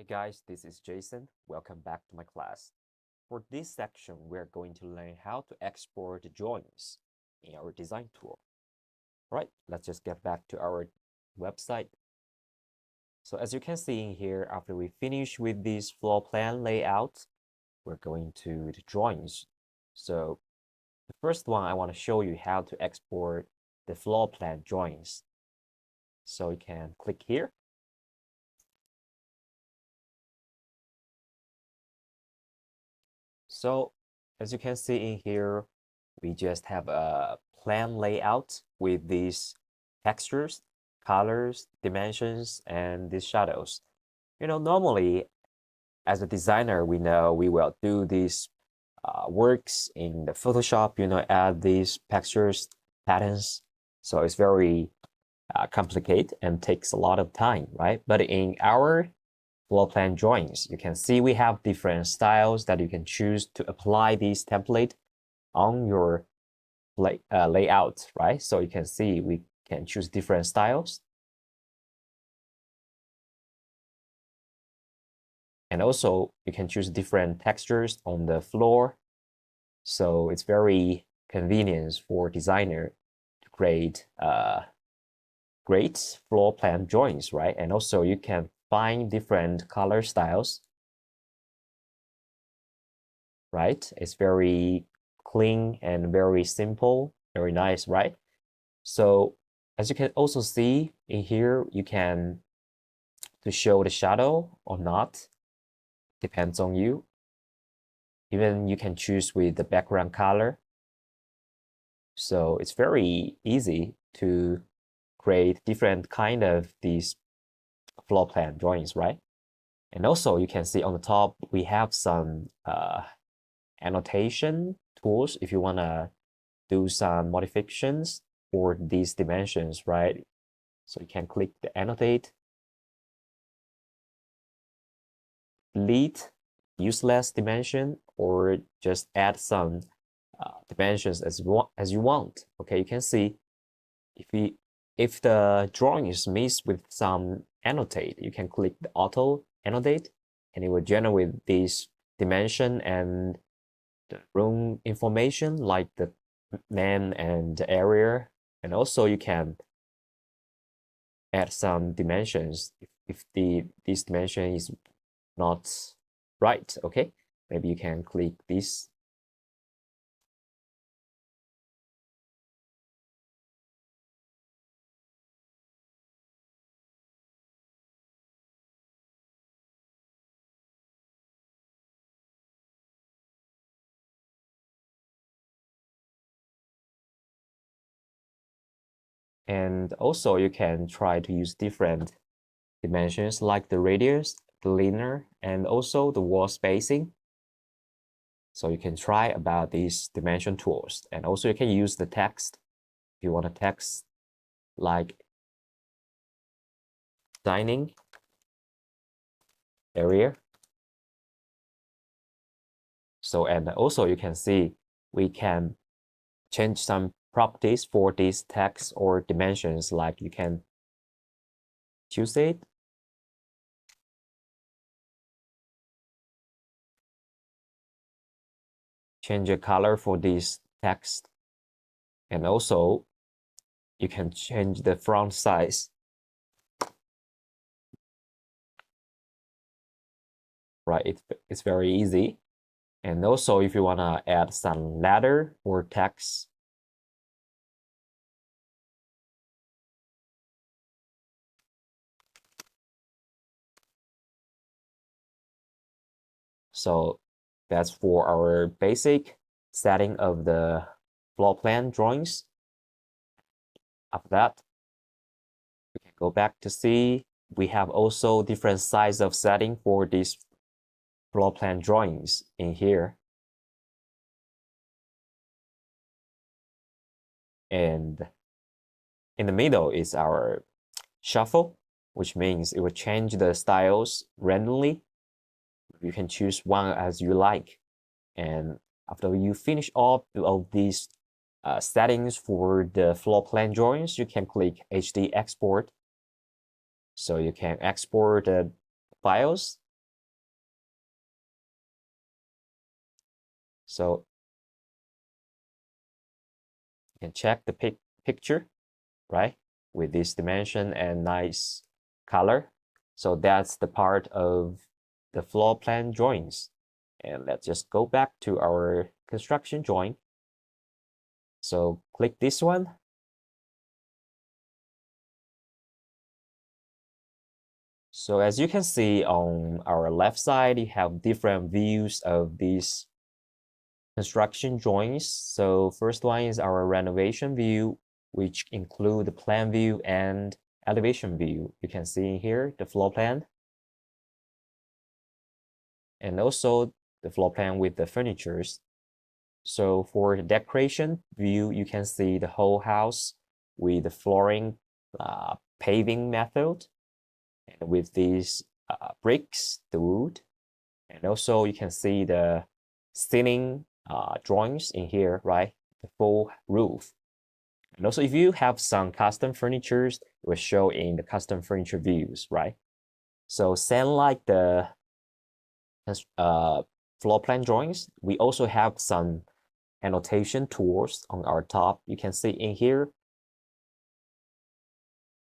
Hey guys, this is Jason. Welcome back to my class. For this section, we're going to learn how to export the drawings in our design tool. Right, let's just get back to our website. So as you can see in here, after we finish with this floor plan layout, we're going to the drawings. So the first one, I want to show you how to export the floor plan drawings. So you can click here. So as you can see in here, we just have a plan layout with these textures, colors, dimensions, and these shadows. Normally as a designer, we know we will do these works in the Photoshop, add these textures, patterns. So it's very complicated and takes a lot of time, right? But in our floor plan drawings, you can see we have different styles that you can choose to apply this template on your layout, right? So you can see we can choose different styles. And also you can choose different textures on the floor. So it's very convenient for designer to create great floor plan drawings, right? And also you can find different color styles, right? It's very clean and very simple, very nice, right? So as you can also see in here, you can to show the shadow or not, depends on you. Even you can choose with the background color. So it's very easy to create different kind of these floor plan drawings, right? And also you can see on the top, we have some annotation tools if you want to do some modifications for these dimensions, right? So you can click the annotate, delete useless dimension, or just add some dimensions as you want. Okay, you can see if the drawing is missed with some annotate, you can click the auto annotate, and it will generate this dimension and the room information like the name and the area. And also you can add some dimensions if this dimension is not right. Okay, maybe you can click this. And also you can try to use different dimensions like the radius, the linear, and also the wall spacing. So you can try about these dimension tools. And also you can use the text. If you want a text like dining area. So, and also you can see we can change some properties for these text or dimensions, like you can choose it. Change the color for this text. And also you can change the font size. Right, it's very easy. And also if you want to add some letter or text, so that's for our basic setting of the floor plan drawings. After that, we can go back to see we have also different size of setting for these floor plan drawings in here. And in the middle is our shuffle, which means it will change the styles randomly. You can choose one as you like. And after you finish all of these settings for the floor plan drawings, you can click HD export. So you can export the files So you can check the picture, right? With this dimension and nice color. So that's the part of the floor plan drawings. And let's just go back to our construction drawing. So click this one. So as you can see on our left side, you have different views of these construction drawings. So first one is our renovation view, which include the plan view and elevation view. You can see here the floor plan, and also the floor plan with the furnitures. So for the decoration view, you can see the whole house with the flooring paving method, and with these bricks, the wood, and also you can see the ceiling drawings in here, right? The full roof. And also if you have some custom furnitures, it will show in the custom furniture views, right? So same like the floor plan drawings, we also have some annotation tools on our top. You can see in here.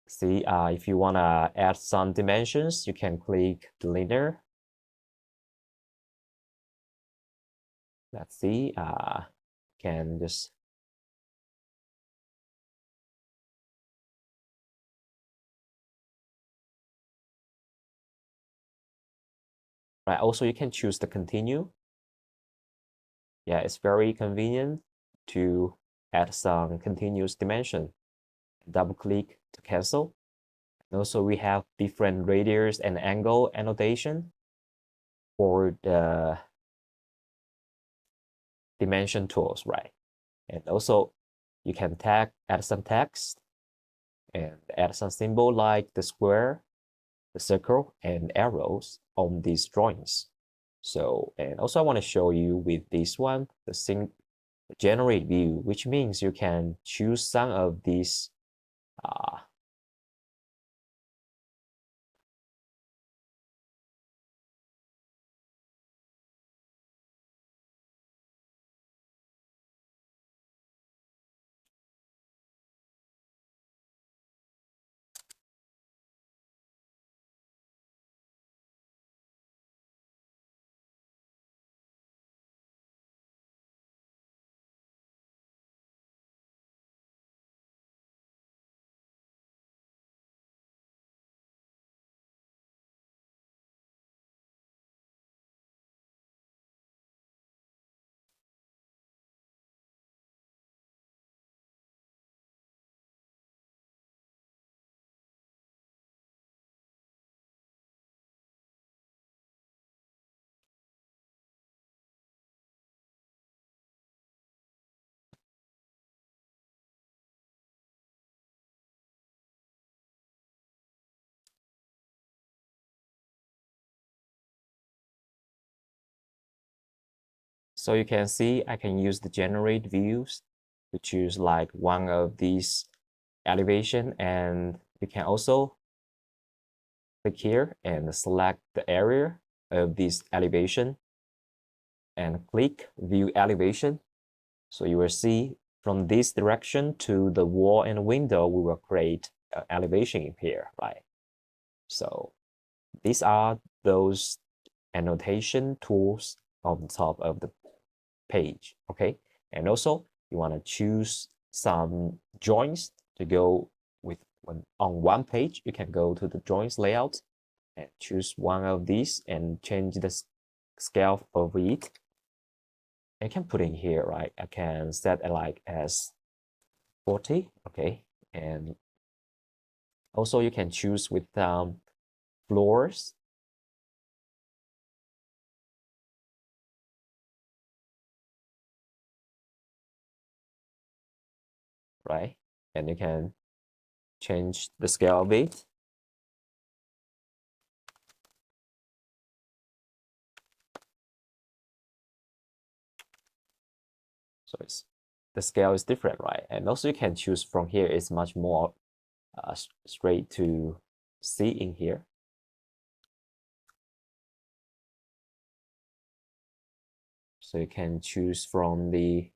See, if you want to add some dimensions, you can click the linear. Let's see, can just right. Also, you can choose the continue. Yeah, it's very convenient to add some continuous dimension. Double click to cancel. And also, we have different radius and angle annotation for the dimension tools, right? And also, you can add some text and add some symbol like the square, the circle, and arrows on these drawings. So, and also I want to show you with this one, the generate view, which means you can choose some of these so you can see I can use the generate views to choose like one of these elevation, and you can also click here and select the area of this elevation and click view elevation. So you will see from this direction to the wall and window, we will create elevation in here, right? So these are those annotation tools on the top of the page, okay? And also you want to choose some joints to go with on one page. You can go to the joints layout and choose one of these and change the scale of it. I can put in here, right? I can set it like as 40, okay? And also you can choose with floors. Right? And you can change the scale of it. So the scale is different, right? And also you can choose from here. It's much more straight to see in here. So you can choose from the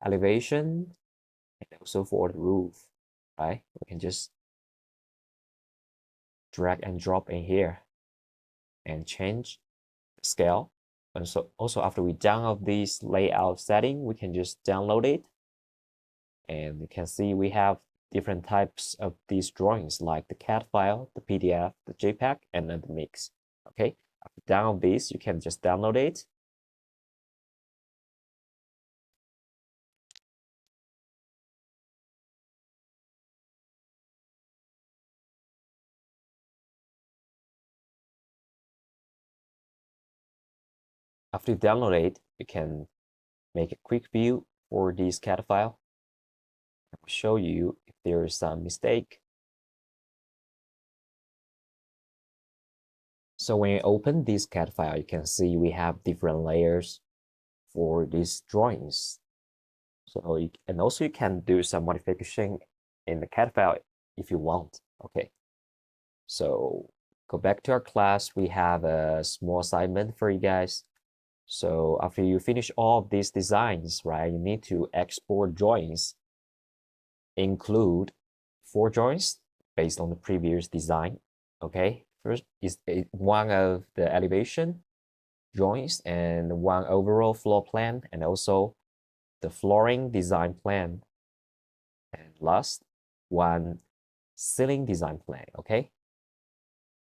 elevation and also for the roof, right? We can just drag and drop in here and change the scale. And so also after we download this layout setting, we can just download it. And you can see we have different types of these drawings like the CAD file, the PDF, the JPEG, and then the mix. Okay, after download this, you can just download it. After you download it, you can make a quick view for this CAD file. I will show you if there is some mistake. So when you open this CAD file, you can see we have different layers for these drawings. So and also you can do some modification in the CAD file if you want. Okay. So go back to our class. We have a small assignment for you guys. So after you finish all of these designs, right, you need to export drawings. Include 4 drawings based on the previous design. Okay, first is one of the elevation drawings and one overall floor plan and also the flooring design plan. And last, one ceiling design plan. Okay,